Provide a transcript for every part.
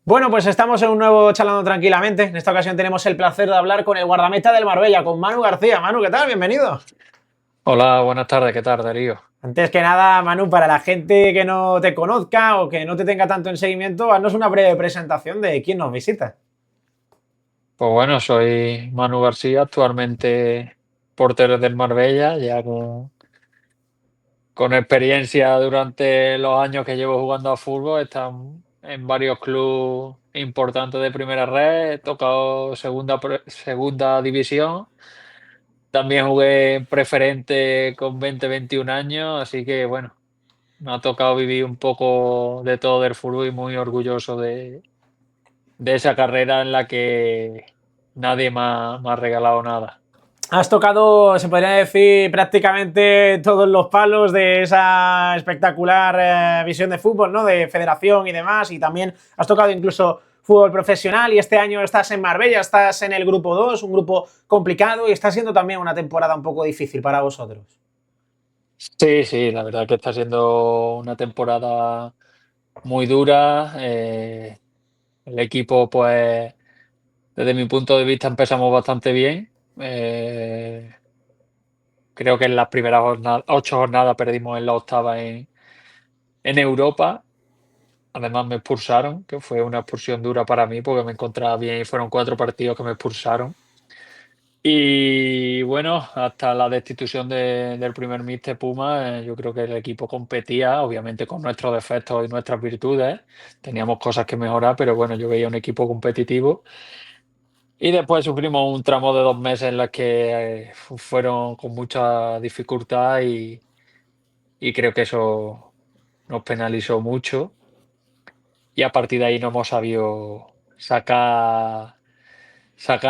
Bueno, pues estamos en un nuevo Charlando Tranquilamente. En esta ocasión tenemos el placer de hablar con el guardameta del Marbella, con Manu García. Manu, ¿qué tal? Bienvenido. Hola, buenas tardes, ¿qué tal, Darío? Antes que nada, Manu, para la gente que no te conozca o que no te tenga tanto en seguimiento, haznos una breve presentación de quién nos visita. Pues bueno, soy Manu García, actualmente portero del Marbella, ya con experiencia durante los años que llevo jugando a fútbol. He estado en varios clubes importantes de primera red, he tocado segunda división, también jugué en preferente con 20, 21 años, así que bueno, me ha tocado vivir un poco de todo del fútbol y muy orgulloso de esa carrera en la que nadie me ha regalado nada. Has tocado, se podría decir, prácticamente todos los palos de esa espectacular visión de fútbol, ¿no? De federación y demás, y también has tocado incluso fútbol profesional y este año estás en Marbella, estás en el grupo 2, un grupo complicado y está siendo también una temporada un poco difícil para vosotros. Sí, sí, la verdad que está siendo una temporada muy dura. El equipo, pues, desde mi punto de vista, empezamos bastante bien. Creo que en las primeras 8 jornadas perdimos en la octava en Europa. Además, me expulsaron, que fue una expulsión dura para mí porque me encontraba bien y fueron 4 partidos que me expulsaron. Y bueno, hasta la destitución del primer míster Puma, yo creo que el equipo competía, obviamente con nuestros defectos y nuestras virtudes. Teníamos cosas que mejorar, pero bueno, yo veía un equipo competitivo. Y después sufrimos un tramo de 2 meses en los que fueron con mucha dificultad y creo que eso nos penalizó mucho. Y a partir de ahí no hemos sabido sacar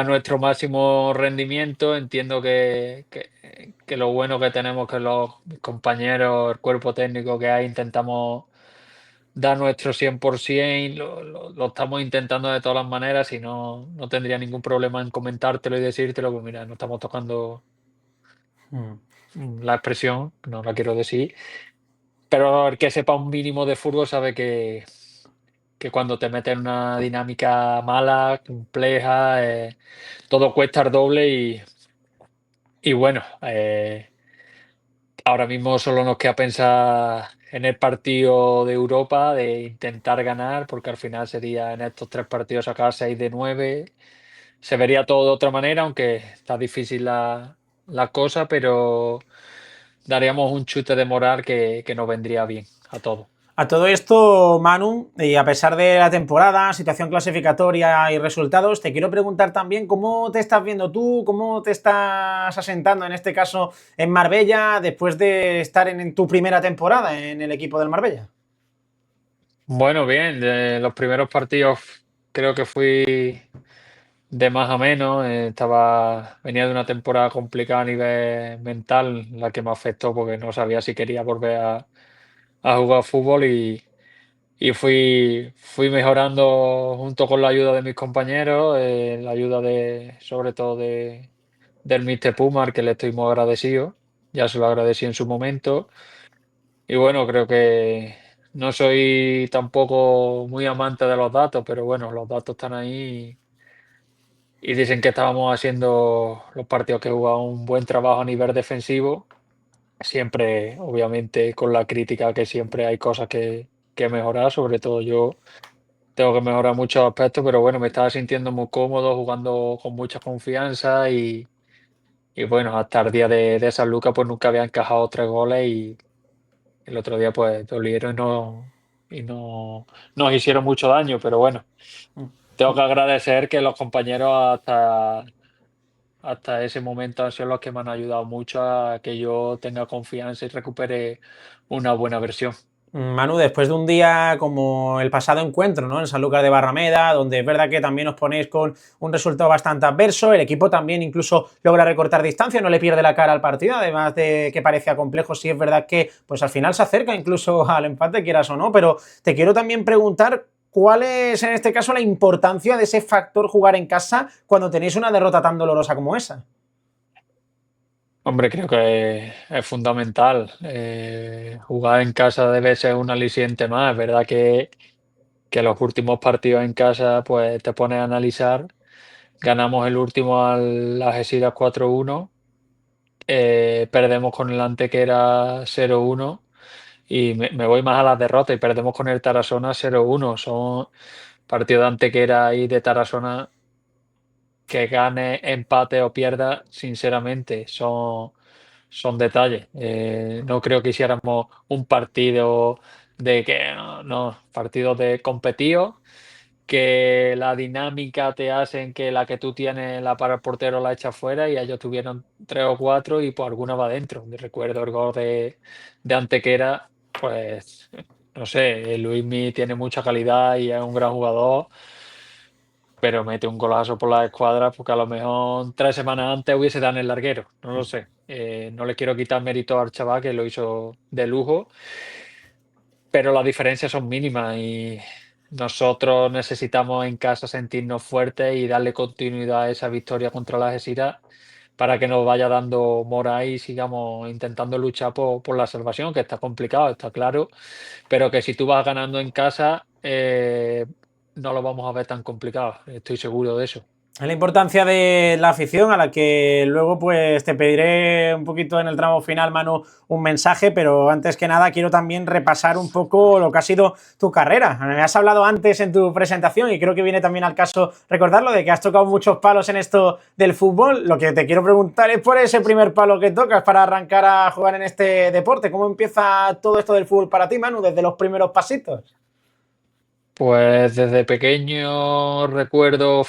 nuestro máximo rendimiento. Entiendo que lo bueno que tenemos, que los mis compañeros, el cuerpo técnico que hay, intentamos dar nuestro 100%, lo estamos intentando de todas las maneras y no tendría ningún problema en comentártelo y decírtelo, pues mira, no estamos tocando Mm. la expresión, no la quiero decir, pero el que sepa un mínimo de fútbol sabe que cuando te metes en una dinámica mala, compleja, todo cuesta el doble y bueno, ahora mismo solo nos queda pensar en el partido de Europa, de intentar ganar, porque al final sería en estos 3 partidos sacar 6 de 9. Se vería todo de otra manera, aunque está difícil la cosa, pero daríamos un chute de moral que nos vendría bien a todos. A todo esto, Manu, y a pesar de la temporada, situación clasificatoria y resultados, te quiero preguntar también cómo te estás viendo tú, cómo te estás asentando en este caso en Marbella después de estar en tu primera temporada en el equipo del Marbella. Bueno, bien, de los primeros partidos creo que fui de más a menos. Venía de una temporada complicada a nivel mental, la que me afectó porque no sabía si quería volver a jugar fútbol y fui mejorando junto con la ayuda de mis compañeros, la ayuda sobre todo del míster Puma, al que le estoy muy agradecido. Ya se lo agradecí en su momento. Y bueno, creo que no soy tampoco muy amante de los datos, pero bueno, los datos están ahí y dicen que estábamos haciendo los partidos que he jugado un buen trabajo a nivel defensivo. Siempre, obviamente, con la crítica que siempre hay cosas que mejorar, sobre todo yo tengo que mejorar muchos aspectos, pero bueno, me estaba sintiendo muy cómodo, jugando con mucha confianza y bueno, hasta el día de San Lucas pues nunca había encajado 3 goles y el otro día pues dolieron y no nos hicieron mucho daño, pero bueno, tengo que agradecer que los compañeros hasta ese momento han sido los que me han ayudado mucho a que yo tenga confianza y recupere una buena versión. Manu, después de un día como el pasado encuentro, ¿no? En Sanlúcar de Barrameda, donde es verdad que también os ponéis con un resultado bastante adverso, el equipo también incluso logra recortar distancia, no le pierde la cara al partido, además de que parecía complejo, sí es verdad que pues al final se acerca incluso al empate, quieras o no, pero te quiero también preguntar cuál es en este caso la importancia de ese factor jugar en casa cuando tenéis una derrota tan dolorosa como esa. Hombre, creo que es fundamental. Jugar en casa debe ser un aliciente más. Es verdad que que los últimos partidos en casa, pues te pones a analizar. Ganamos el último al Algeciras 4-1, perdemos con el Antequera 0-1 y me voy más a las derrotas y perdemos con el Tarazona 0-1. Son partidos de Antequera y de Tarazona que gane, empate o pierda, sinceramente, son detalles. No creo que hiciéramos un partido de que no, partidos de competidos, que la dinámica te hacen que la que tú tienes la para el portero la echas fuera y ellos tuvieron tres o cuatro y pues alguna va dentro. Recuerdo el gol de Antequera, pues no sé, Luismi tiene mucha calidad y es un gran jugador, pero mete un golazo por la escuadra porque a lo mejor 3 semanas antes hubiese dado en el larguero, no lo sé. No le quiero quitar mérito al chaval que lo hizo de lujo, pero las diferencias son mínimas y nosotros necesitamos en casa sentirnos fuertes y darle continuidad a esa victoria contra la Algeciras para que nos vaya dando moral y sigamos intentando luchar por la salvación, que está complicado, está claro, pero que si tú vas ganando en casa, no lo vamos a ver tan complicado, estoy seguro de eso. Es la importancia de la afición, a la que luego pues te pediré un poquito en el tramo final, Manu, un mensaje, pero antes que nada quiero también repasar un poco lo que ha sido tu carrera. Me has hablado antes en tu presentación y creo que viene también al caso recordarlo, de que has tocado muchos palos en esto del fútbol. Lo que te quiero preguntar es por ese primer palo que tocas para arrancar a jugar en este deporte. ¿Cómo empieza todo esto del fútbol para ti, Manu, desde los primeros pasitos? Pues desde pequeño recuerdo,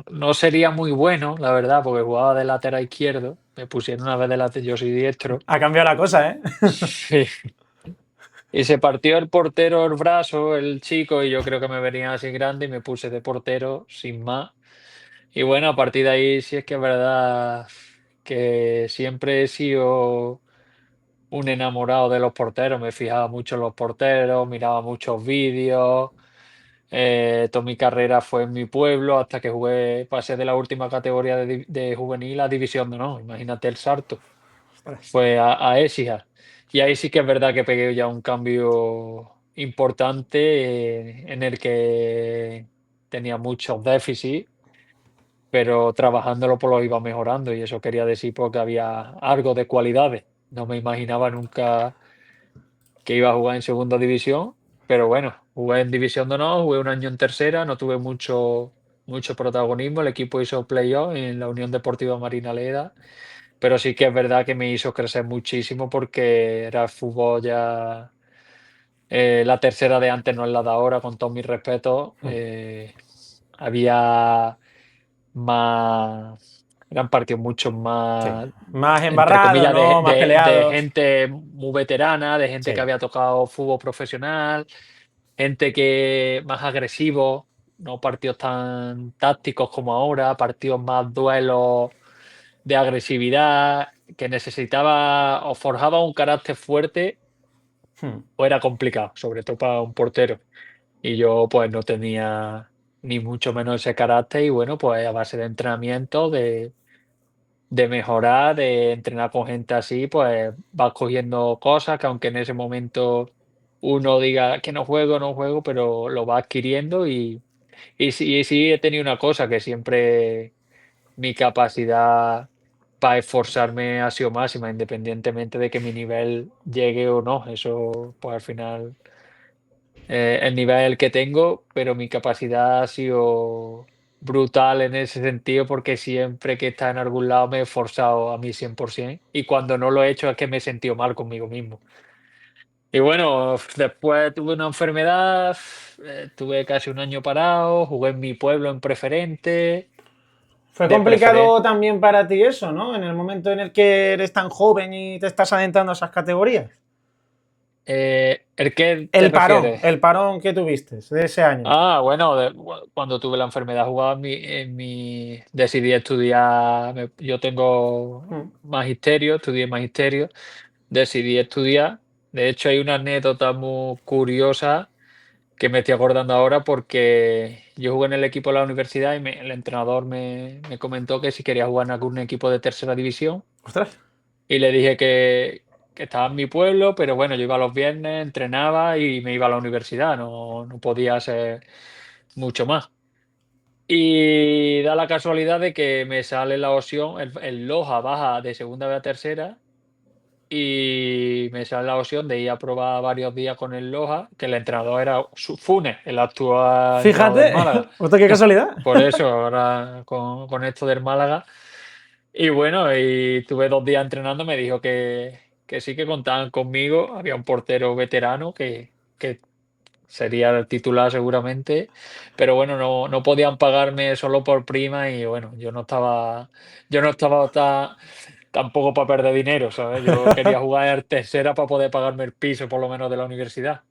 no sería muy bueno, la verdad, porque jugaba de lateral izquierdo. Me pusieron una vez de lateral, yo soy diestro. Ha cambiado la cosa, ¿eh? Sí. Y se partió el portero el brazo, el chico, y yo creo que me venía así grande y me puse de portero sin más. Y bueno, a partir de ahí sí es que es verdad que siempre he sido un enamorado de los porteros. Me fijaba mucho en los porteros, miraba muchos vídeos. Toda mi carrera fue en mi pueblo hasta que jugué, pasé de la última categoría de juvenil a División de Honor. Imagínate el salto. Fue a Écija. Y ahí sí que es verdad que pegué ya un cambio importante, en el que tenía muchos déficits, pero trabajándolo pues lo iba mejorando y eso quería decir porque había algo de cualidades. No me imaginaba nunca que iba a jugar en segunda división, pero bueno, jugué en División de Honor, jugué un año en tercera, no tuve mucho protagonismo, el equipo hizo playoff en la Unión Deportiva Marinaleda, pero sí que es verdad que me hizo crecer muchísimo porque era fútbol ya, la tercera de antes no es la de ahora, con todos mis respetos. Había más, eran partidos mucho Sí. más, Más entre embarrado, comillas, ¿no? Más de peleados. gente muy veterana, de gente que Sí. había tocado fútbol profesional, gente que más agresivo, no partidos tan tácticos como ahora, partidos más duelos de agresividad, que necesitaba o forjaba un carácter fuerte Hmm. o era complicado, sobre todo para un portero. Y yo pues no tenía ni mucho menos ese carácter y bueno, pues a base de entrenamiento, de mejorar, de entrenar con gente así, pues vas cogiendo cosas que aunque en ese momento uno diga que no juego, no juego, pero lo va adquiriendo y sí he tenido una cosa que siempre mi capacidad para esforzarme ha sido máxima, independientemente de que mi nivel llegue o no. Eso, pues al final, el nivel que tengo, pero mi capacidad ha sido brutal en ese sentido porque siempre que he estado en algún lado me he esforzado a mi 100% y cuando no lo he hecho es que me he sentido mal conmigo mismo. Y bueno, después tuve una enfermedad, tuve casi un año parado, jugué en mi pueblo en preferente, Fue de preferente. complicado también para ti eso, ¿no? En el momento en el que eres tan joven y te estás adentrando a esas categorías. ¿El qué te refieres? El parón que tuviste de ese año. Ah, bueno, cuando tuve la enfermedad jugaba decidí estudiar, yo tengo Mm. magisterio, estudié magisterio, decidí estudiar. De hecho, hay una anécdota muy curiosa que me estoy acordando ahora porque yo jugué en el equipo de la universidad y el entrenador me comentó que si quería jugar en algún equipo de tercera división Ostras. y le dije que estaba en mi pueblo, pero bueno, yo iba los viernes, entrenaba y me iba a la universidad, no podía hacer mucho más. Y da la casualidad de que me sale la opción, el Loja baja de segunda vez a tercera y me sale la opción de ir a probar varios días con el Loja, que el entrenador era Funes, el actual entrenador del Fíjate, Málaga. hostia, qué casualidad. Por eso, ahora con esto del Málaga. Y bueno, y tuve 2 días entrenando, me dijo que sí que contaban conmigo. Había un portero veterano que sería el titular seguramente, pero bueno, no podían pagarme solo por prima y bueno, yo no estaba tampoco para perder dinero, ¿sabes? Yo quería jugar en tercera para poder pagarme el piso por lo menos de la universidad.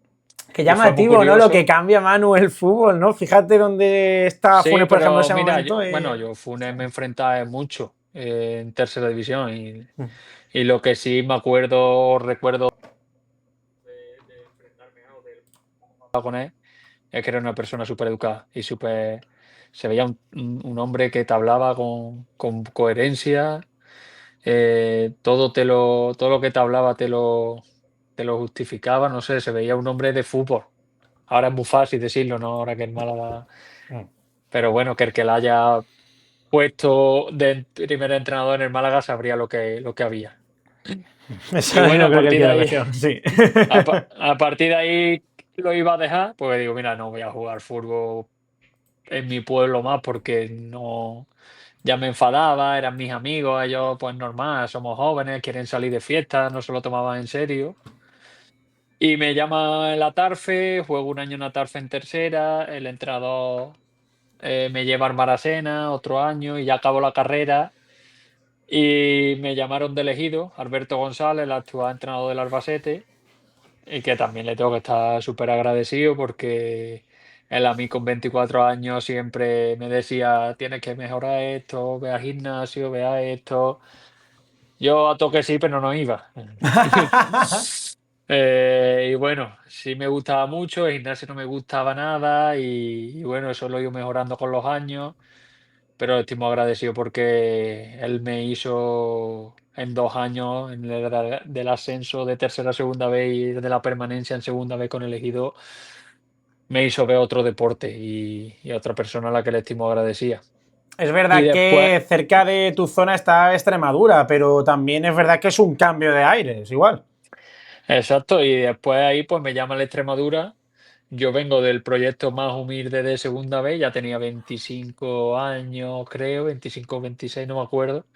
Qué Y fue muy llamativo, ¿no? Lo que curioso. cambia, Manu, el fútbol, ¿no? Fíjate dónde está Sí, Funes, por ejemplo, en pero ese mira, momento. bueno, yo Funes me enfrentaba mucho en tercera división y lo que sí me acuerdo o recuerdo de enfrentarme a o de jugar con él es que era una persona súper educada y súper. Se veía un hombre que te hablaba con coherencia, todo lo que te hablaba te lo justificaba, no sé, se veía un hombre de fútbol. Ahora es muy fácil decirlo, ¿no? Ahora que el Málaga. Pero bueno, que el que la haya puesto de primer entrenador en el Málaga sabría lo que había. Y Eso bueno, no a creo que partir de quiera ahí, cuestión, sí. a partir de ahí lo iba a dejar, porque digo, mira, no voy a jugar fútbol en mi pueblo más porque no, ya me enfadaba, eran mis amigos, ellos pues normal, somos jóvenes, quieren salir de fiesta, no se lo tomaban en serio. Y me llama el Atarfe, juego un año en Atarfe en tercera, el entrenador me lleva al Marasena otro año y ya acabo la carrera. Y me llamaron de elegido, Alberto González, el actual entrenador del Albacete, y que también le tengo que estar súper agradecido porque él a mí con 24 años siempre me decía, tienes que mejorar esto, ve al gimnasio, ve a esto. Yo a toque sí, pero no iba. Y bueno, sí me gustaba mucho, el gimnasio no me gustaba nada y bueno, eso lo he ido mejorando con los años. Pero estoy muy agradecido porque él me hizo en 2 años del ascenso de tercera a segunda vez y de la permanencia en segunda vez con el Ejido, me hizo ver otro deporte y otra persona a la que le estoy muy agradecida. Es Y verdad después, que cerca de tu zona está Extremadura, pero también es verdad que es un cambio de aires, igual. exacto, y después ahí pues me llama la Extremadura. Yo vengo del proyecto más humilde de segunda vez, ya tenía 25 años, creo, 25 26 no me acuerdo.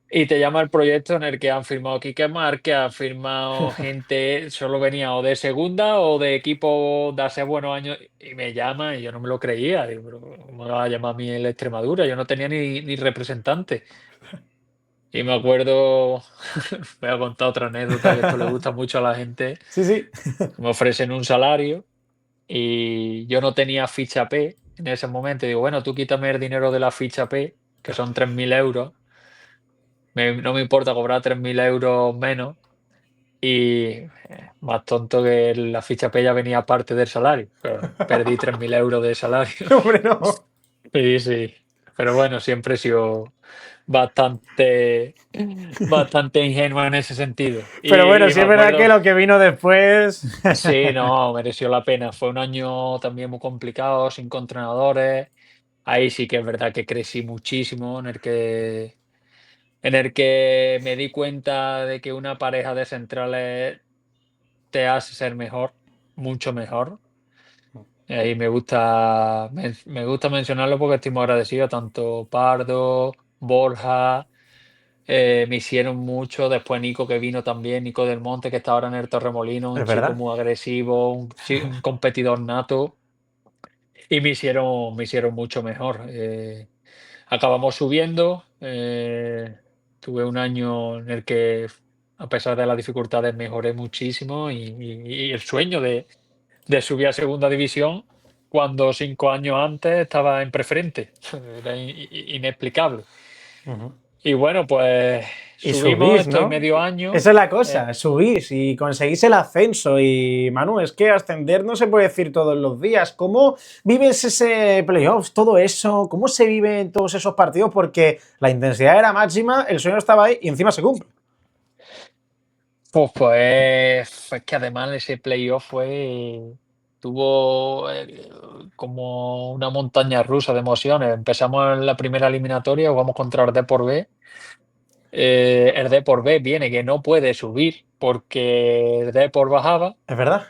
Y te llama el proyecto en el que han firmado Quique Márquez, han firmado gente, solo venía o de segunda o de equipo de hace buenos años, y me llama y yo no me lo creía. Digo, pero ¿cómo me va a llamar a mí el Extremadura? Yo no tenía ni representante. Y me acuerdo, voy a contar otra anécdota que esto le gusta mucho a la gente. Sí, sí. Me ofrecen un salario y yo no tenía ficha P en ese momento. Digo, bueno, tú quítame el dinero de la ficha P, que son 3.000 euros. No me importa cobrar 3.000 euros menos. Y más tonto que la ficha P ya venía aparte del salario. Pero perdí 3.000 euros de salario. Hombre, no. Sí, sí. Pero bueno, siempre he sido bastante, bastante ingenuo en ese sentido. Pero bueno, Y sí me es verdad que acuerdo, lo que vino después. sí, no, mereció la pena. Fue un año también muy complicado, sin entrenadores. Ahí sí que es verdad que crecí muchísimo, en el que me di cuenta de que una pareja de centrales te hace ser mejor, mucho mejor. Y me gusta mencionarlo porque estoy muy agradecido, tanto Pardo, Borja, me hicieron mucho, después Nico que vino también, Nico del Monte que está ahora en el Torremolino, un Es chico verdad. muy agresivo, un competidor nato, y me hicieron mucho mejor. Acabamos subiendo, tuve un año en el que, a pesar de las dificultades, mejoré muchísimo y el sueño de subir a segunda división cuando 5 años antes estaba en preferente. Era inexplicable. Ujú. Y bueno, pues Y subimos, subís, estoy ¿no? medio año. Esa es la eh, cosa, subís y conseguís el ascenso. Y Manu, es que ascender no se puede decir todos los días. ¿Cómo vives ese playoffs, todo eso? ¿Cómo se viven todos esos partidos? Porque la intensidad era máxima, el sueño estaba ahí y encima se cumple. Pues es que además ese playoff tuvo como una montaña rusa de emociones. Empezamos en la primera eliminatoria, jugamos contra el Depor B. El Depor B viene que no puede subir porque el Depor bajaba. Es verdad.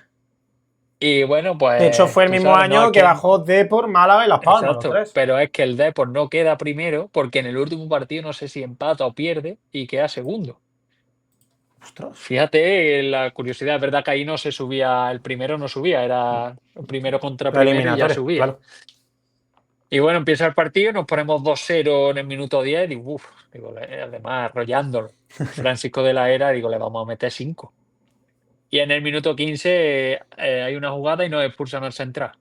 Y bueno, De hecho, pues fue el tú mismo sabes, no es año que que. bajó Depor, Málaga y Las Palmas, los Exacto, tres. pero es que el Depor no queda primero porque en el último partido no sé si empata o pierde y queda segundo. Ostras. Fíjate la curiosidad, es verdad que ahí no se subía, el primero no subía, era el primero contra La primero y ya eliminatoria, subía. claro. Y bueno, empieza el partido, nos ponemos 2-0 en el minuto 10, digo, uff, digo, además arrollándolo. Francisco de la Era, digo, le vamos a meter 5. Y en el minuto 15 hay una jugada y nos expulsan al central.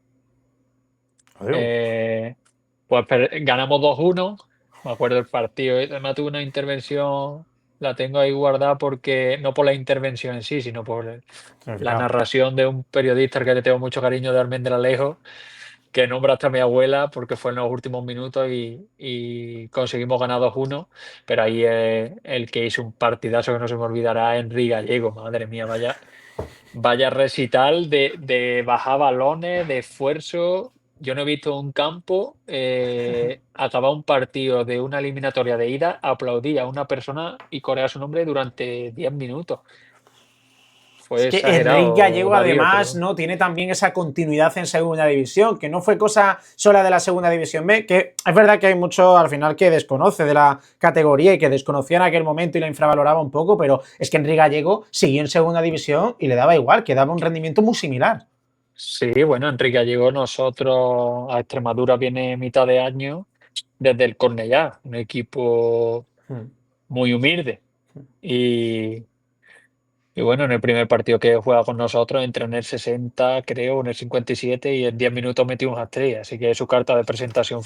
Adiós. Eh, pues ganamos 2-1, me acuerdo del partido. Además tuve una intervención, la tengo ahí guardada porque no por la intervención en sí, sino por la Significado. narración de un periodista al que le tengo mucho cariño, de Armendel Alejo, que nombra hasta a mi abuela porque fue en los últimos minutos y conseguimos ganar 2-1. Pero ahí el que hizo un partidazo que no se me olvidará, Henry Gallego. Madre mía, vaya recital de bajar balones, de esfuerzo. Yo no he visto un campo acabar un partido de una eliminatoria de ida, aplaudir a una persona y corear su nombre durante 10 minutos. Es Fue que Enrique exagerado, Gallego Darío, además pero no tiene también esa continuidad en segunda división, que no fue cosa sola de la segunda división B, que es verdad que hay mucho al final que desconoce de la categoría y que desconocía en aquel momento y la infravaloraba un poco, pero es que Enrique Gallego siguió en segunda división y le daba igual, que daba un rendimiento muy similar. sí, bueno, Enrique Gallego, nosotros a Extremadura viene mitad de año desde el Cornellá, un equipo Hmm. muy humilde. Y, y bueno, en el primer partido que juega con nosotros entra en el 60, creo, en el 57 y en 10 minutos metió un hat-trick. Así que su carta de presentación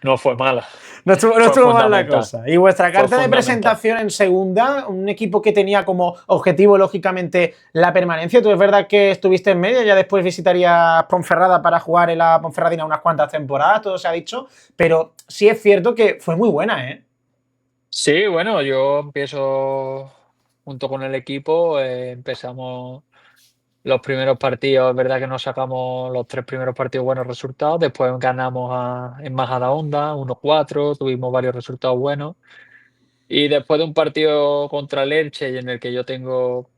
no fue mala, No fue estuvo mal la fundamental, cosa. Y vuestra fue carta de fundamental. presentación en segunda, un equipo que tenía como objetivo, lógicamente, la permanencia. Tú es verdad que estuviste en medio, ya después visitarías Ponferrada para jugar en la Ponferradina unas cuantas temporadas, todo se ha dicho, pero sí es cierto que fue muy buena, ¿eh? Sí, bueno, yo empiezo junto con el equipo, empezamos los primeros partidos, es verdad que nos sacamos los 3 primeros partidos buenos resultados, después ganamos en Majadahonda 1-4, tuvimos varios resultados buenos. Y después de un partido contra el Elche, y en el que yo tengo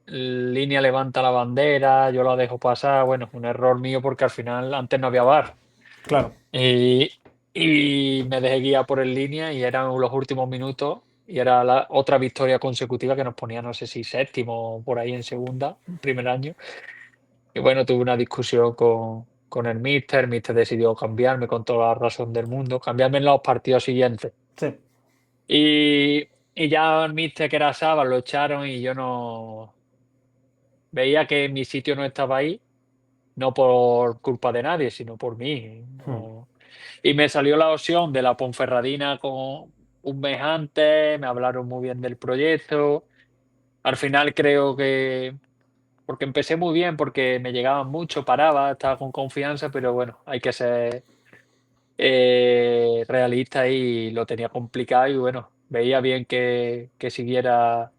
línea levanta la bandera, yo la dejo pasar, bueno, un error mío porque al final antes no había VAR. Claro. Y, y me dejé guiar por el línea y eran los últimos minutos y era la otra victoria consecutiva que nos ponía, no sé si séptimo o por ahí en segunda, en primer año. Y bueno, tuve una discusión con el míster decidió cambiarme con toda la razón del mundo, cambiarme en los partidos siguientes. Sí. Y ya el míster, que era Saba, lo echaron y yo no veía que mi sitio no estaba ahí, no por culpa de nadie, sino por mí, Hmm. no. Y me salió la opción de la Ponferradina con un mes antes, me hablaron muy bien del proyecto. Al final creo que porque empecé muy bien, porque me llegaban mucho, paraba, estaba con confianza, pero bueno, hay que ser realista y lo tenía complicado y bueno, veía bien que siguiera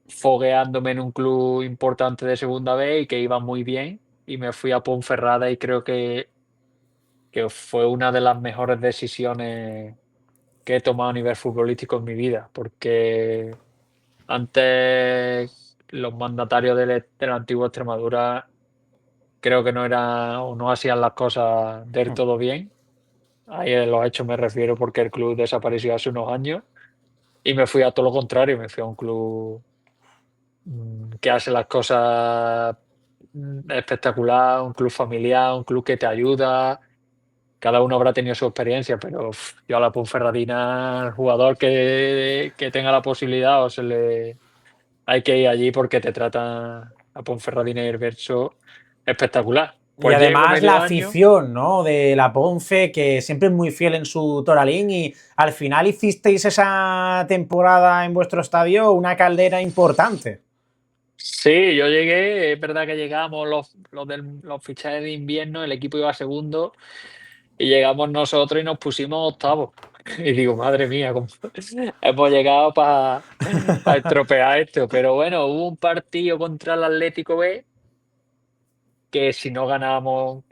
fogueándome en un club importante de segunda B y que iba muy bien. Y me fui a Ponferrada y creo que fue una de las mejores decisiones que he tomado a nivel futbolístico en mi vida, porque antes los mandatarios del antiguo Extremadura creo que no eran o no hacían las cosas del Hmm. todo bien. Ahí en los hechos me refiero porque el club desapareció hace unos años y me fui a todo lo contrario, me fui a un club que hace las cosas espectacular, un club familiar, un club que te ayuda. Cada uno habrá tenido su experiencia, pero yo a la Ponferradina, al jugador que tenga la posibilidad, hay que ir allí porque te tratan a Ponferradina y el Verso espectacular. Y Pues llego además la medio año. afición, ¿no? De la Ponfe, que siempre es muy fiel en su Toralín y al final hicisteis esa temporada en vuestro estadio una caldera importante. Sí, yo llegué, es verdad que llegamos los fichajes de invierno, el equipo iba segundo y llegamos nosotros y nos pusimos octavos. Y digo, madre mía, hemos llegado para estropear esto. Pero bueno, hubo un partido contra el Atlético B que si no ganábamos,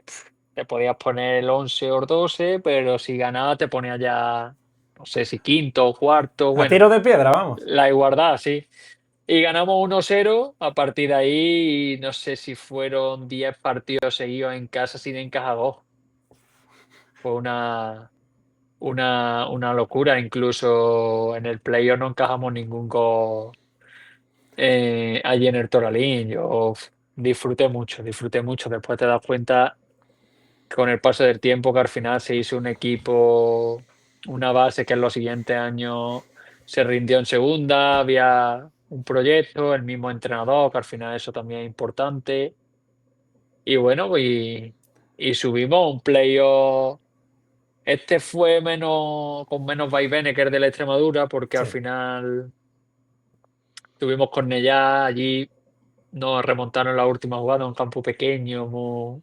te podías poner el 11 o 12, pero si ganabas te ponías ya, no sé si quinto o cuarto, A bueno, tiro de piedra, vamos. la igualdad, sí. Y ganamos 1-0, a partir de ahí, no sé si fueron 10 partidos seguidos en casa sin encajar gol. Fue una locura, incluso en el playoff no encajamos ningún gol, allí en el Toralín. Yo disfruté mucho. Después te das cuenta con el paso del tiempo que al final se hizo un equipo, una base que en los siguientes años se rindió en segunda, había un proyecto, el mismo entrenador, que al final eso también es importante. Y bueno, y subimos a un playoff. Este fue con menos vaivenes que el de la Extremadura, porque al Sí. final tuvimos Cornellá, allí nos remontaron la última jugada, un campo pequeño,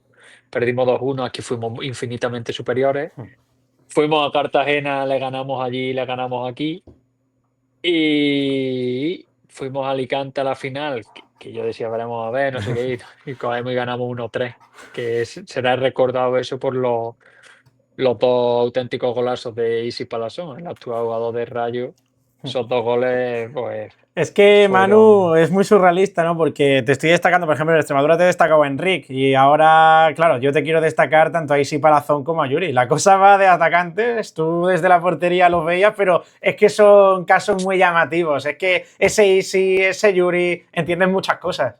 perdimos 2-1, aquí fuimos infinitamente superiores. Fuimos a Cartagena, le ganamos allí, le ganamos aquí. Y fuimos a Alicante a la final, que yo decía, veremos a ver, no sé qué, y cogemos y ganamos 1-3, que será recordado eso por los dos auténticos golazos de Isi Palazón, el actual jugador de Rayo. Esos dos goles, pues, Es que Manu fueron. es muy surrealista, ¿no? Porque te estoy destacando, por ejemplo, en Extremadura te he destacado a Enric y ahora, claro, yo te quiero destacar tanto a Isi Palazón como a Yuri. La cosa va de atacantes, tú desde la portería los veías, pero es que son casos muy llamativos. Es que ese Isi, ese Yuri, entienden muchas cosas.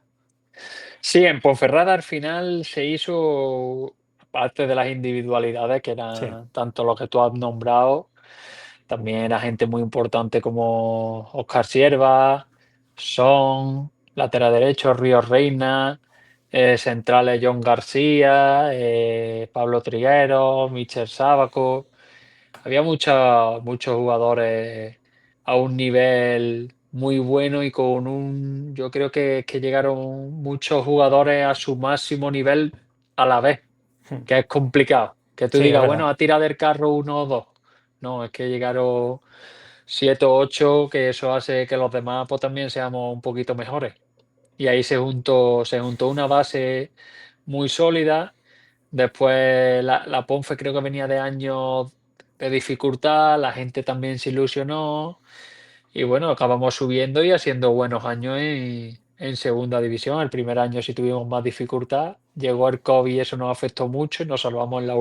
Sí, en Ponferrada al final se hizo, parte de las individualidades, que Sí. eran tanto lo que tú has nombrado, también era gente muy importante como Óscar Sierva, Son, lateral derecho, Ríos Reina, centrales John García, Pablo Trigueros, Michel Sábaco. Había muchos jugadores a un nivel muy bueno y yo creo que llegaron muchos jugadores a su máximo nivel a la vez, que es complicado. Que tú Sí, es digas, verdad. bueno, ha tirado del carro uno o dos. No, es que llegaron 7 o 8, que eso hace que los demás pues también seamos un poquito mejores. Y ahí se juntó una base muy sólida. Después la Ponfe creo que venía de años de dificultad, la gente también se ilusionó y bueno, acabamos subiendo y haciendo buenos años en segunda división. El primer año sí tuvimos más dificultad, llegó el COVID y eso nos afectó mucho y nos salvamos en la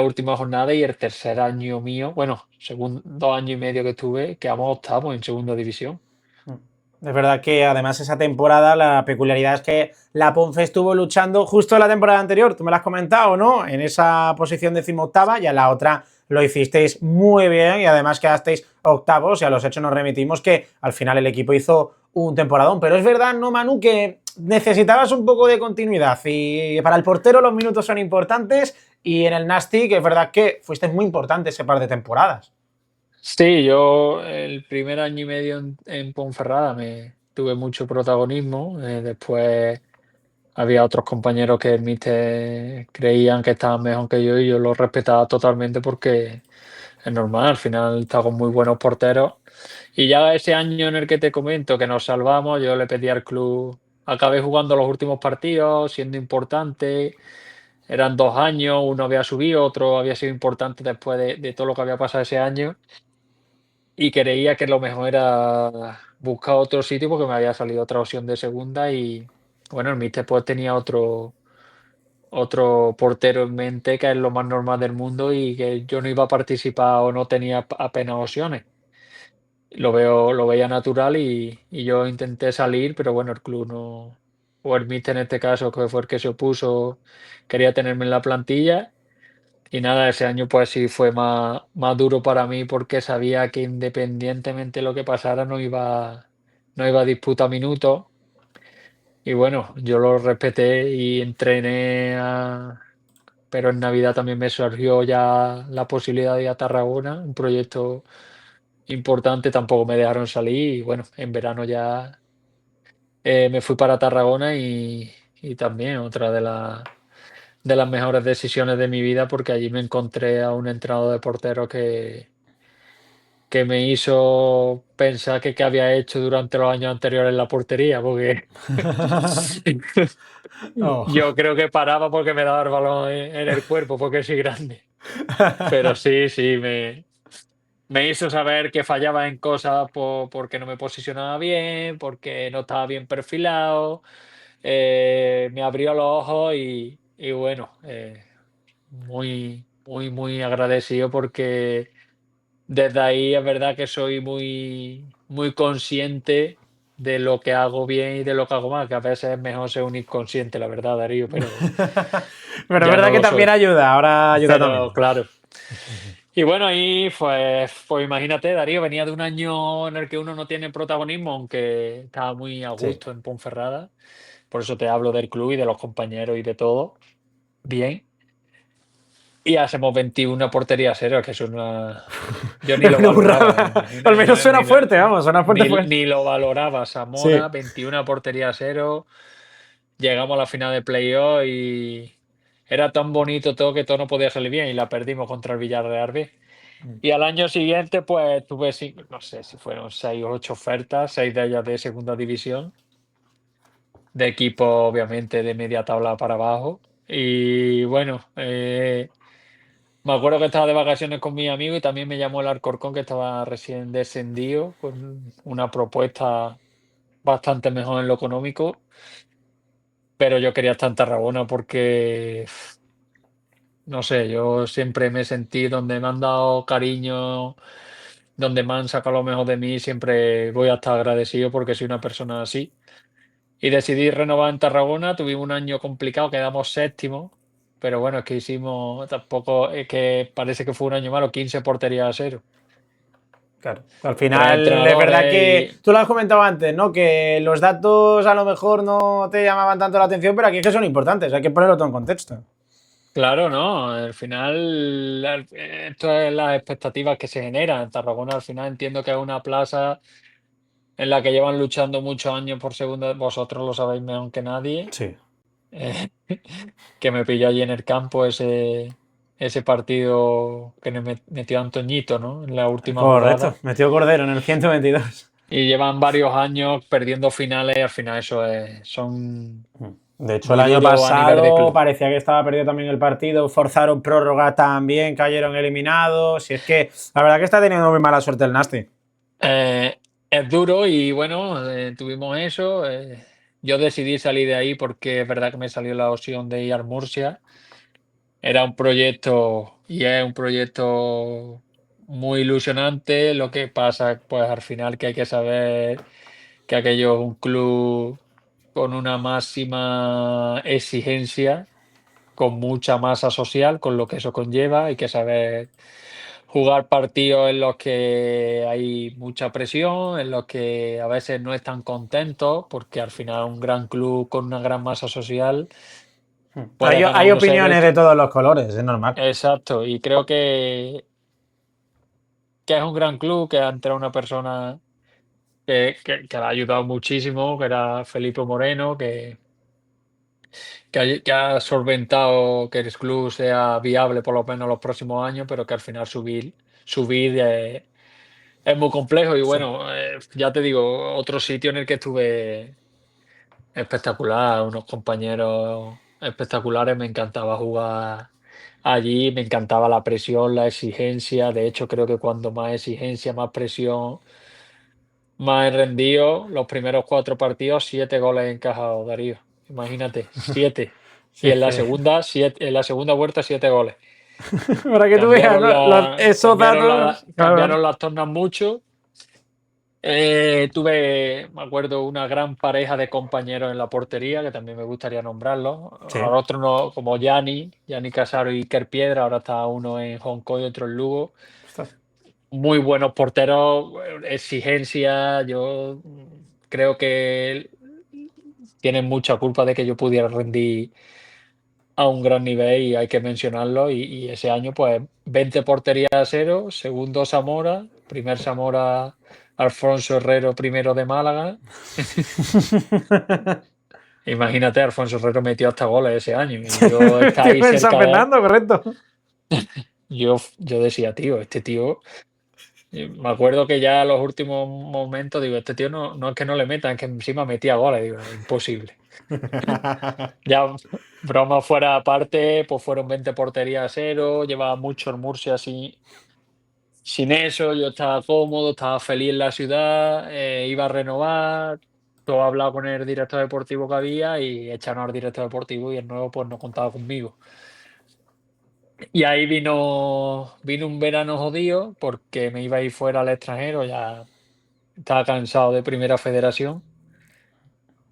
última jornada, y el tercer año mío, bueno, 2 años y medio que estuve, quedamos octavos en segunda división. Es verdad que además esa temporada la peculiaridad es que la Ponce estuvo luchando justo la temporada anterior, tú me lo has comentado, ¿no? En esa posición decimoctava y en la otra lo hicisteis muy bien y además quedasteis octavos y a los hechos nos remitimos que al final el equipo hizo un temporadón. Pero es verdad, ¿no, Manu? Que necesitabas un poco de continuidad y para el portero los minutos son importantes y en el Nastic es verdad que fuiste muy importante ese par de temporadas. Sí, yo el primer año y medio en Ponferrada tuve mucho protagonismo. Después había otros compañeros que el míster creían que estaban mejor que yo y yo los respetaba totalmente porque es normal, al final estaba con muy buenos porteros. Y ya ese año en el que te comento que nos salvamos, yo le pedí al club, acabé jugando los últimos partidos, siendo importante. Eran 2 años, uno había subido, otro había sido importante después de todo lo que había pasado ese año. Y creía que lo mejor era buscar otro sitio porque me había salido otra opción de segunda y bueno, el míster pues tenía otro portero en mente, que es lo más normal del mundo, y que yo no iba a participar o no tenía apenas opciones. Lo veía natural y yo intenté salir, pero bueno, el club no, o el míster en este caso, que fue el que se opuso, quería tenerme en la plantilla. Y nada, ese año pues sí fue más duro para mí porque sabía que independientemente de lo que pasara no iba a disputar minutos. Y bueno, yo lo respeté y entrené, pero en Navidad también me surgió ya la posibilidad de ir a Tarragona, un proyecto importante, tampoco me dejaron salir y bueno, en verano ya me fui para Tarragona y también otra de las mejores decisiones de mi vida porque allí me encontré a un entrenador de porteros que me hizo pensar que qué había hecho durante los años anteriores en la portería, porque Oh. yo creo que paraba porque me daba el balón en el cuerpo, porque soy grande. Pero sí, sí, me hizo saber que fallaba en cosas porque no me posicionaba bien, porque no estaba bien perfilado. Me abrió los ojos y bueno, muy, muy, muy agradecido porque desde ahí es verdad que soy muy, muy consciente de lo que hago bien y de lo que hago mal, que a veces es mejor ser un inconsciente, la verdad, Darío, pero Pero es ya verdad no que lo también soy. ayuda, ahora ayuda Pero también. claro. Y bueno, ahí pues imagínate, Darío, venía de un año en el que uno no tiene protagonismo, aunque estaba muy a Sí. gusto en Ponferrada. Por eso te hablo del club y de los compañeros y de todo. Bien. Y hacemos 21 portería cero, que es una. Yo ni Es lo una valoraba, ¿me burrada. Al imaginas? menos suena fuerte, vamos, suena fuerte, fuerte. Ni lo valoraba. Zamora, Sí. 21 portería cero. Llegamos a la final de playoff y era tan bonito todo que todo no podía salir bien y la perdimos contra el Villarreal B. Y al año siguiente, pues tuve, no sé si fueron 6 o 8 ofertas, 6 de ellas de segunda división, de equipo obviamente de media tabla para abajo. Y bueno, me acuerdo que estaba de vacaciones con mi amigo y también me llamó el Alcorcón, que estaba recién descendido, con una propuesta bastante mejor en lo económico, pero yo quería estar en Tarragona porque, no sé, yo siempre me sentí donde me han dado cariño, donde me han sacado lo mejor de mí, siempre voy a estar agradecido porque soy una persona así. Y decidí renovar en Tarragona, tuvimos un año complicado, quedamos séptimo, pero bueno, es que hicimos, tampoco, es que parece que fue un año malo, 15 porterías a cero. Claro. Al Tres final es verdad entrenadores que y tú lo has comentado antes, ¿no? Que los datos a lo mejor no te llamaban tanto la atención, pero aquí es que son importantes, hay que ponerlo todo en contexto. claro, ¿no? Al final, esto es las expectativas que se generan. En Tarragona al final entiendo que es una plaza en la que llevan luchando muchos años por segunda, vosotros lo sabéis mejor que nadie. Sí. eh, que me pilló allí en el campo ese partido que nos metió Antoñito, ¿no? En la última Correcto, jugada. metió Cordero en el 122. Y llevan varios años perdiendo finales, al final eso son De hecho, el muy año duros a nivel de pasado club. parecía que estaba perdido también el partido, forzaron prórroga también, cayeron eliminados. Y es que la verdad que está teniendo muy mala suerte el Nasty. Es duro y bueno, tuvimos eso. Yo decidí salir de ahí porque es verdad que me salió la opción de ir al Murcia. Era un proyecto y es un proyecto muy ilusionante. Lo que pasa, pues al final que hay que saber que aquello es un club con una máxima exigencia, con mucha masa social, con lo que eso conlleva. Hay que saber jugar partidos en los que hay mucha presión, en los que a veces no están contentos, porque al final un gran club con una gran masa social puede ganar Hay 1-0 opiniones de esto. todos los colores, es normal. Exacto, y creo que es un gran club, que ha entrado una persona que le ha ayudado muchísimo, que era Felipe Moreno, que ha solventado que el club sea viable por lo menos los próximos años, pero que al final subir es muy complejo. Y Sí. bueno, ya te digo, otro sitio en el que estuve espectacular, unos compañeros espectaculares, me encantaba jugar allí, me encantaba la presión, la exigencia. De hecho, creo que cuando más exigencia, más presión, más he rendido. Los primeros 4 partidos, 7 goles encajados, Darío. Imagínate, 7. Sí, Y es en la que. segunda, en la segunda vuelta, 7 goles. Para que tú veas, Cambiaron ¿no? la, Esos cambiaron datos. la, Claro, claro. cambiaron las tornas mucho. Tuve, me acuerdo, una gran pareja de compañeros en la portería, que también me gustaría nombrarlos. Sí. Ahora otro no, como Yanni Casaro y Iker Piedra, ahora está uno en Hong Kong y otro en Lugo. Ostras. Muy buenos porteros, exigencia. Yo creo que tienen mucha culpa de que yo pudiera rendir a un gran nivel y hay que mencionarlo. Y ese año, pues, 20 porterías a cero, segundo Zamora, primer Zamora Alfonso Herrero, primero de Málaga. Imagínate, Alfonso Herrero metió hasta goles ese año y yo estaba ahí Estuve en San cerca de él. Fernando, correcto. Yo decía, tío, este tío. Me acuerdo que ya en los últimos momentos digo, este tío no es que no le meta, es que encima metía goles. Digo, imposible. Ya, broma fuera aparte, pues fueron 20 porterías a cero, llevaba mucho el Murcia sin eso, yo estaba cómodo, estaba feliz en la ciudad, iba a renovar, todo hablado con el director deportivo que había y echaron al director deportivo y el nuevo pues no contaba conmigo. Y ahí vino un verano jodido porque me iba a ir fuera al extranjero, ya estaba cansado de Primera Federación,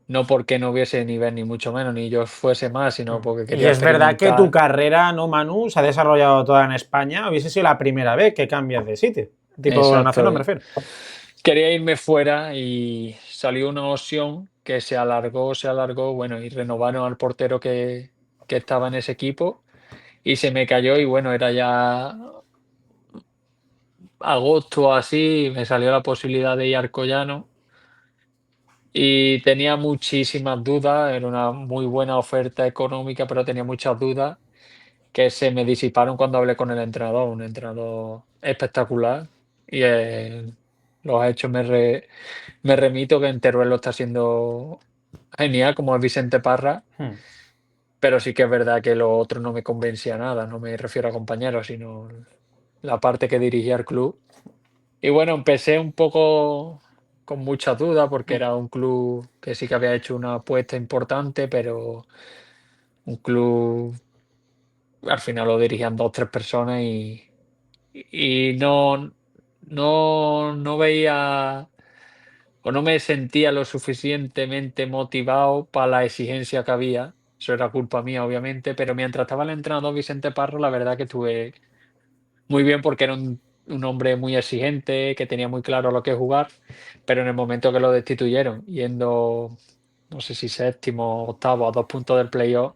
no porque no hubiese nivel ni mucho menos, ni yo fuese más, sino porque Y quería es verdad que tu experimentar. carrera, ¿no, Manu? Se ha desarrollado toda en España. Hubiese sido la primera vez que cambias de sitio. Tipo Exacto. nacional, me refiero. Quería irme fuera y salió una opción que se alargó, bueno, y renovaron al portero que estaba en ese equipo y se me cayó y bueno, era ya agosto así, me salió la posibilidad de ir a Alcoyano y tenía muchísimas dudas, era una muy buena oferta económica, pero tenía muchas dudas que se me disiparon cuando hablé con el entrenador, un entrenador espectacular y los hechos me remito que en Teruel lo está haciendo genial, como es Vicente Parra, Hmm. pero sí que es verdad que lo otro no me convencía nada, no me refiero a compañeros, sino la parte que dirigía el club. Y bueno, empecé un poco con mucha duda porque era un club que sí que había hecho una apuesta importante, pero un club al final lo dirigían dos, tres personas y no veía o no me sentía lo suficientemente motivado para la exigencia que había. Eso era culpa mía, obviamente, pero mientras estaba el entrenador Vicente Parro, la verdad que estuve muy bien porque era un hombre muy exigente, que tenía muy claro lo que es jugar, pero en el momento que lo destituyeron, yendo, no sé si séptimo, octavo, a 2 puntos del playoff,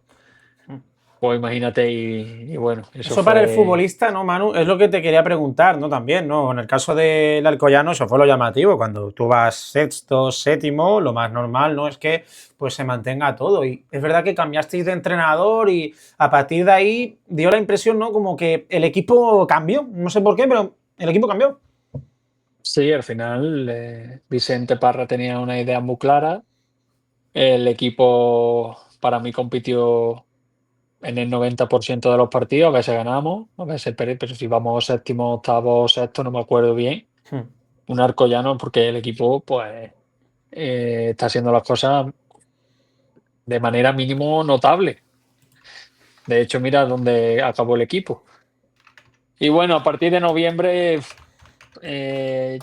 pues imagínate, y bueno, eso Eso para el fue. futbolista, ¿no, Manu? Es lo que te quería preguntar, ¿no? También, ¿no? En el caso del Alcoyano, eso fue lo llamativo. Cuando tú vas sexto, séptimo, lo más normal, ¿no? Es que pues se mantenga todo. Y es verdad que cambiasteis de entrenador y a partir de ahí dio la impresión, ¿no? Como que el equipo cambió. No sé por qué, pero el equipo cambió. Sí, al final Vicente Parra tenía una idea muy clara. El equipo para mí compitió en el 90% de los partidos, a veces ganamos, a veces perdemos, pero si vamos séptimo, octavo, sexto, no me acuerdo bien. Hmm. Un arco llano porque el equipo pues está haciendo las cosas de manera mínimo notable. De hecho, mira dónde acabó el equipo. Y bueno, a partir de noviembre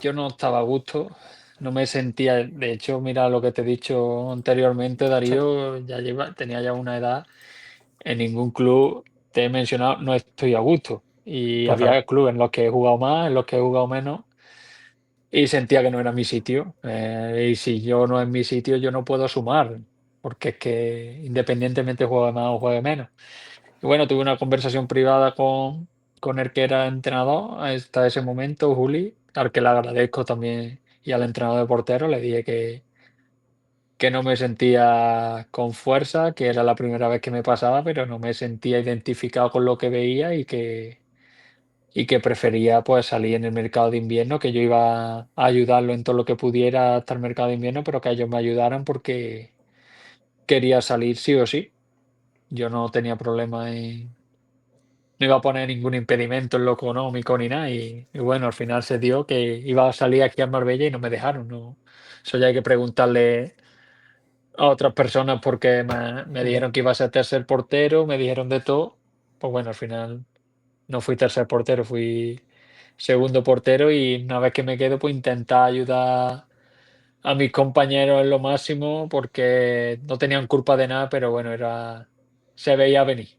yo no estaba a gusto, no me sentía, de hecho, mira lo que te he dicho anteriormente, Sí, Darío, tenía ya una edad. En ningún club, te he mencionado, no estoy a gusto. Y total. había clubes en los que he jugado más, en los que he jugado menos, y sentía que no era mi sitio. Y si yo no es mi sitio, yo no puedo sumar, porque es que independientemente juegue más o juegue menos. Y bueno, tuve una conversación privada con el que era entrenador hasta ese momento, Juli, al que le agradezco también, y al entrenador de portero, le dije que no me sentía con fuerza, que era la primera vez que me pasaba, pero no me sentía identificado con lo que veía y que prefería pues salir en el mercado de invierno, que yo iba a ayudarlo en todo lo que pudiera hasta el mercado de invierno, pero que ellos me ayudaran porque quería salir sí o sí. Yo no tenía problema no iba a poner ningún impedimento en lo económico ni nada y bueno, al final se dio que iba a salir aquí a Marbella y no me dejaron, no. Eso ya hay que preguntarle a otras personas porque me dijeron que iba a ser tercer portero, me dijeron de todo. Pues bueno, al final no fui tercer portero, fui segundo portero y una vez que me quedo, pues intentar ayudar a mis compañeros en lo máximo porque no tenían culpa de nada, pero bueno, se veía venir,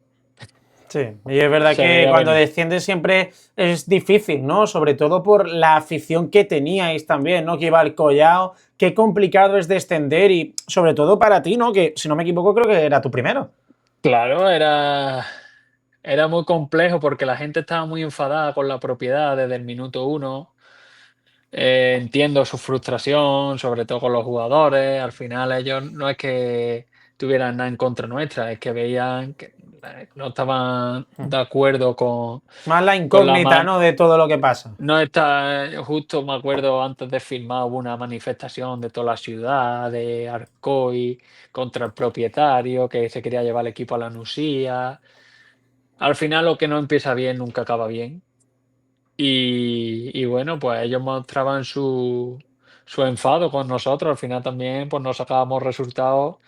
Sí, y es verdad se que veía cuando venir. desciendes siempre es difícil, ¿no? Sobre todo por la afición que teníais también, ¿no? Que iba al Collao, qué complicado es descender y sobre todo para ti, ¿no? Que si no me equivoco creo que era tu primero. Claro, era muy complejo porque la gente estaba muy enfadada con la propiedad desde el minuto uno. Entiendo su frustración, sobre todo con los jugadores. Al final ellos no es que tuvieran nada en contra nuestra, es que veían que no estaban de acuerdo Más la con la incógnita, man ¿no? De todo lo que pasa. no está justo me acuerdo antes de firmar hubo una manifestación de toda la ciudad, de Arcoy, contra el propietario, que se quería llevar el equipo a la Nusía. Al final lo que no empieza bien nunca acaba bien. Y bueno, pues ellos mostraban su enfado con nosotros. Al final también, pues no sacábamos resultados,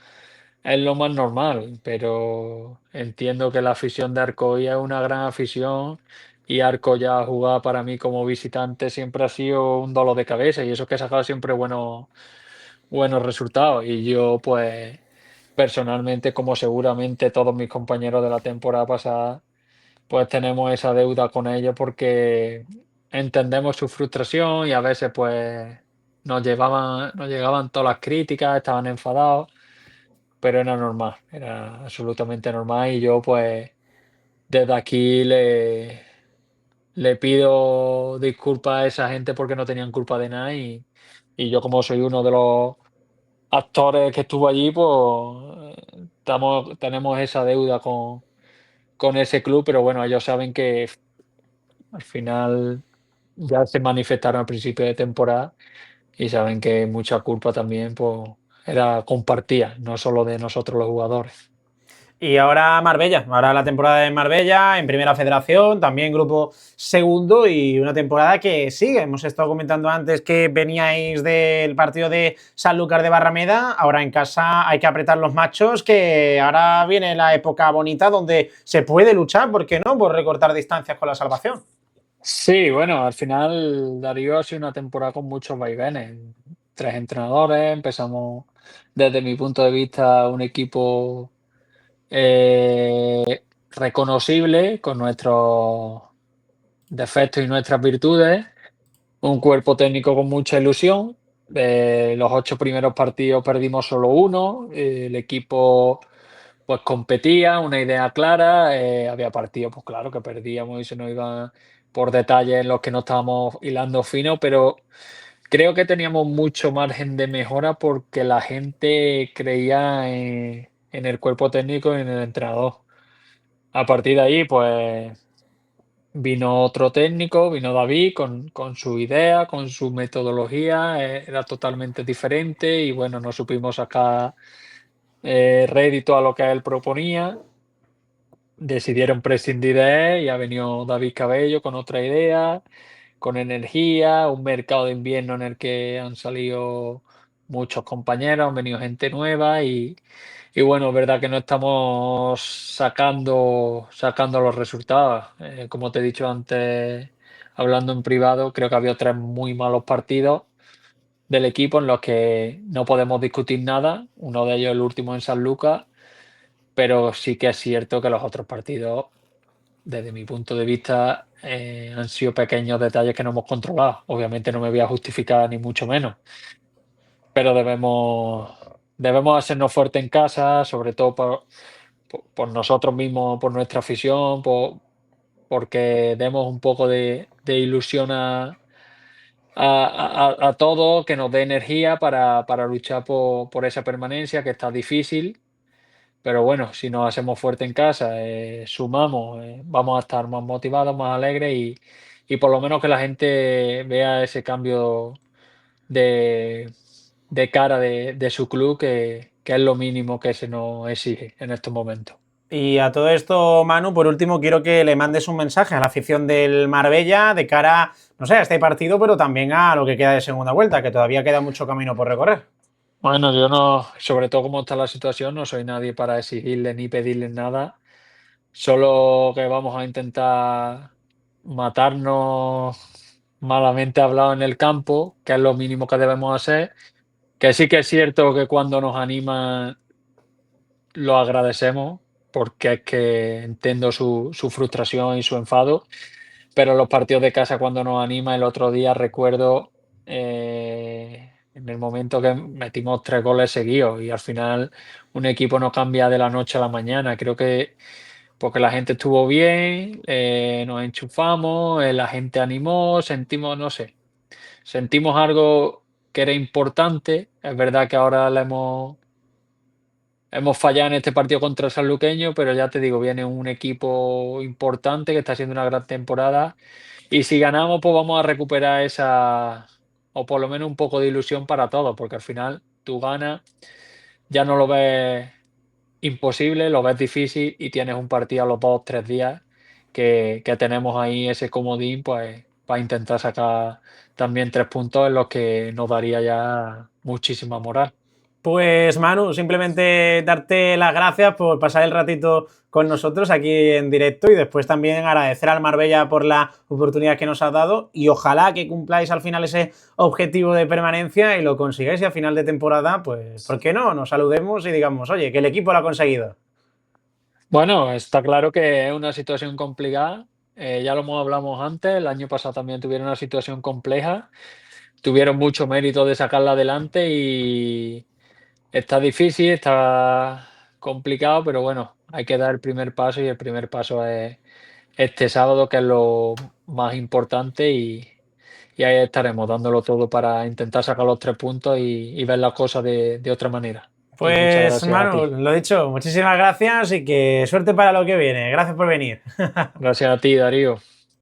es lo más normal, pero entiendo que la afición de Arcoy es una gran afición y Arco ya jugar para mí como visitante siempre ha sido un dolor de cabeza y eso que he sacado siempre buenos resultados. Y yo, pues, personalmente, como seguramente todos mis compañeros de la temporada pasada, pues tenemos esa deuda con ellos porque entendemos su frustración y a veces pues nos llegaban todas las críticas, estaban enfadados, pero era normal, era absolutamente normal y yo pues desde aquí le pido disculpas a esa gente porque no tenían culpa de nada y yo como soy uno de los actores que estuvo allí, pues tenemos esa deuda con ese club, pero bueno, ellos saben que al final ya se manifestaron al principio de temporada y saben que mucha culpa también, pues, era compartida, no solo de nosotros los jugadores. Y ahora Marbella, ahora la temporada de Marbella en Primera Federación, también grupo segundo y una temporada que sigue. Hemos estado comentando antes que veníais del partido de Sanlúcar de Barrameda, ahora en casa hay que apretar los machos, que ahora viene la época bonita donde se puede luchar, ¿por qué no?, por recortar distancias con la salvación. Sí, bueno, al final Darío ha sido una temporada con muchos vaivenes. 3 entrenadores, empezamos desde mi punto de vista un equipo, reconocible con nuestros defectos y nuestras virtudes. Un cuerpo técnico con mucha ilusión. Los 8 primeros partidos perdimos solo uno. El equipo, pues, competía, una idea clara. Había partidos, pues claro, que perdíamos y se nos iban por detalles en los que no estábamos hilando fino, pero creo que teníamos mucho margen de mejora porque la gente creía en el cuerpo técnico y en el entrenador. A partir de ahí, pues vino otro técnico, vino David con su idea, con su metodología, era totalmente diferente y bueno, no supimos sacar rédito a lo que él proponía. Decidieron prescindir de él y ha venido David Cabello con otra idea, con energía, un mercado de invierno en el que han salido muchos compañeros, han venido gente nueva y bueno, es verdad que no estamos sacando los resultados. Como te he dicho antes, hablando en privado, creo que ha habido 3 muy malos partidos del equipo en los que no podemos discutir nada. Uno de ellos el último en Sanlúcar, pero sí que es cierto que los otros partidos, desde mi punto de vista, han sido pequeños detalles que no hemos controlado. Obviamente no me voy a justificar ni mucho menos, pero debemos hacernos fuertes en casa, sobre todo por nosotros mismos, por nuestra afición, porque demos un poco de ilusión a todos, que nos dé energía para luchar por esa permanencia, que está difícil. Pero bueno, si nos hacemos fuerte en casa, sumamos, vamos a estar más motivados, más alegres y por lo menos que la gente vea ese cambio de, de cara de su club, que es lo mínimo que se nos exige en estos momentos. Y a todo esto, Manu, por último, quiero que le mandes un mensaje a la afición del Marbella de cara, no sé, a este partido, pero también a lo que queda de segunda vuelta, que todavía queda mucho camino por recorrer. Bueno, yo no, sobre todo como está la situación, no soy nadie para exigirle ni pedirle nada. Solo que vamos a intentar matarnos malamente hablado en el campo, que es lo mínimo que debemos hacer. Que sí que es cierto que cuando nos anima lo agradecemos, porque es que entiendo su frustración y su enfado, pero los partidos de casa cuando nos anima, el otro día recuerdo en el momento que metimos 3 goles seguidos y al final un equipo no cambia de la noche a la mañana. Creo que porque la gente estuvo bien, nos enchufamos, la gente animó, sentimos, no sé, sentimos algo que era importante. Es verdad que ahora hemos fallado en este partido contra el Sanluqueño, pero ya te digo, viene un equipo importante que está haciendo una gran temporada y si ganamos, pues vamos a recuperar esa, o por lo menos un poco de ilusión para todos, porque al final tú ganas, ya no lo ves imposible, lo ves difícil y tienes un partido a los 2 o 3 días que tenemos ahí ese comodín, pues para intentar sacar también 3 puntos en los que nos daría ya muchísima moral. Pues Manu, simplemente darte las gracias por pasar el ratito con nosotros aquí en directo y después también agradecer al Marbella por la oportunidad que nos ha dado y ojalá que cumpláis al final ese objetivo de permanencia y lo consigáis y a final de temporada, pues, ¿por qué no? Nos saludemos y digamos, oye, que el equipo lo ha conseguido. Bueno, está claro que es una situación complicada. Ya lo hemos hablamos antes, el año pasado también tuvieron una situación compleja, tuvieron mucho mérito de sacarla adelante y está difícil, está complicado, pero bueno, hay que dar el primer paso y el primer paso es este sábado, que es lo más importante y ahí estaremos dándolo todo para intentar sacar los 3 puntos y ver las cosas de otra manera. Y muchas Pues gracias a Manu, ti. lo dicho, muchísimas gracias y que suerte para lo que viene. Gracias por venir. Gracias a ti, Darío.